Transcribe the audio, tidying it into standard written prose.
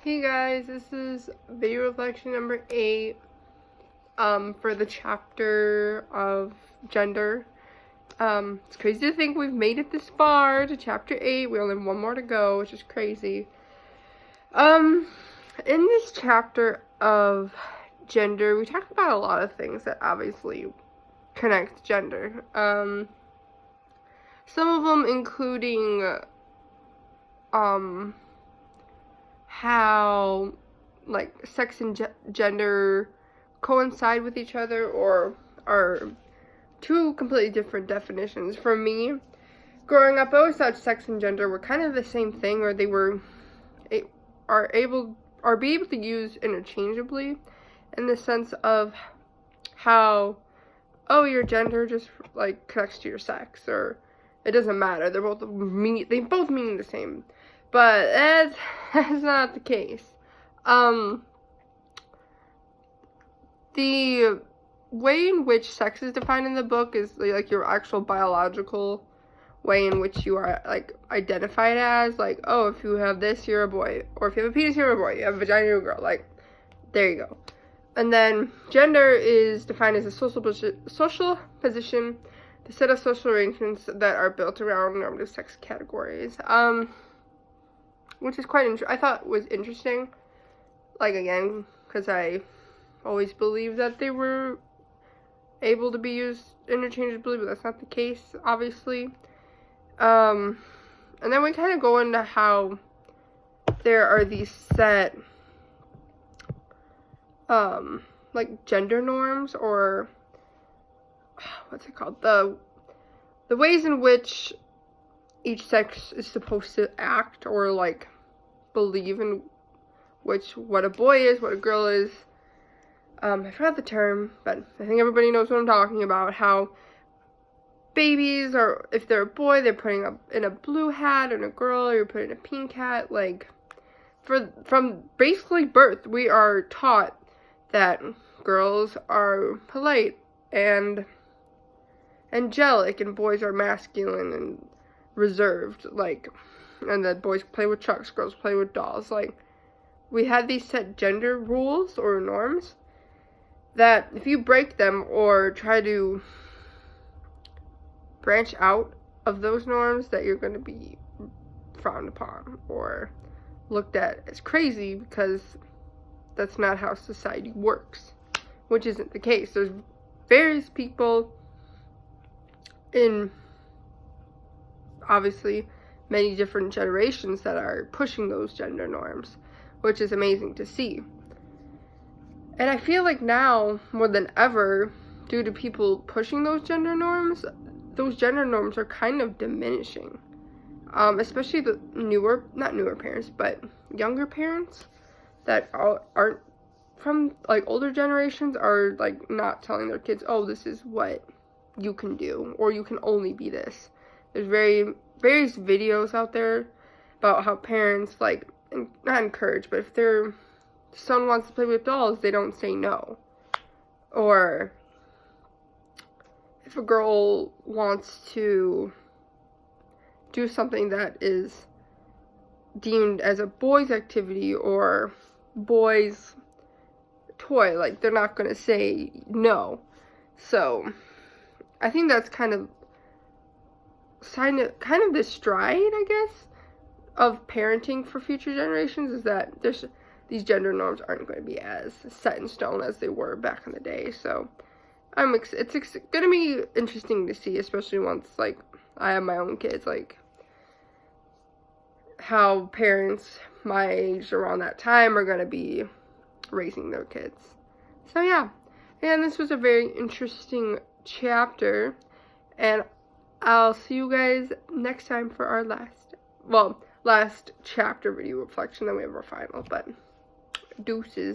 Hey guys, this is video reflection number 8 for the chapter of gender. It's crazy to think we've made it this far to chapter 8. We only have one more to go, which is crazy. In this chapter of gender, we talk about a lot of things that obviously connect to gender. Some of them including how like sex and gender coincide with each other or are two completely different definitions. For me, growing up, I always thought sex and gender were kind of the same thing, or they are able to use interchangeably, in the sense of how, oh, your gender just like connects to your sex, or it doesn't matter. They both mean the same. But that's not the case. The way in which sex is defined in the book is like your actual biological way in which you are like identified as, like, oh, if you have this, you're a boy, or if you have a penis, you're a boy, you have a vagina, you're a girl. Like, there you go. And then gender is defined as a social position, the set of social arrangements that are built around normative sex categories. Which is I thought was interesting, like, again, because I always believed that they were able to be used interchangeably, but that's not the case, obviously. And then we kind of go into how there are these set, like, gender norms, or, what's it called, the ways in which each sex is supposed to act, or, like, believe in what a boy is, what a girl is. I forgot the term, but I think everybody knows what I'm talking about. How babies are, if they're a boy, they're putting up in a blue hat, and a girl, you're putting a pink hat. Like, from basically birth, we are taught that girls are polite and angelic, and boys are masculine and reserved, like, and that boys play with trucks, girls play with dolls. Like, we had these set gender rules or norms that if you break them or try to branch out of those norms, that you're going to be frowned upon or looked at as crazy, because that's not how society works, which isn't the case. There's various people in, obviously, many different generations that are pushing those gender norms, which is amazing to see. And I feel like now, more than ever, due to people pushing those gender norms are kind of diminishing. Especially the not newer parents, but younger parents that aren't from, like, older generations are, like, not telling their kids, oh, this is what you can do, or you can only be this. There's various videos out there about how parents, like, not encourage, but if their son wants to play with dolls, they don't say no. Or if a girl wants to do something that is deemed as a boy's activity or boy's toy, like, they're not going to say no. So I think that's kind of the stride, I guess, of parenting for future generations, is that these gender norms aren't going to be as set in stone as they were back in the day. So it's going to be interesting to see, especially once, like, I have my own kids, like, how parents my age around that time are going to be raising their kids. So yeah, and this was a very interesting chapter, and I'll see you guys next time for our last chapter video reflection. Then we have our final, but deuces.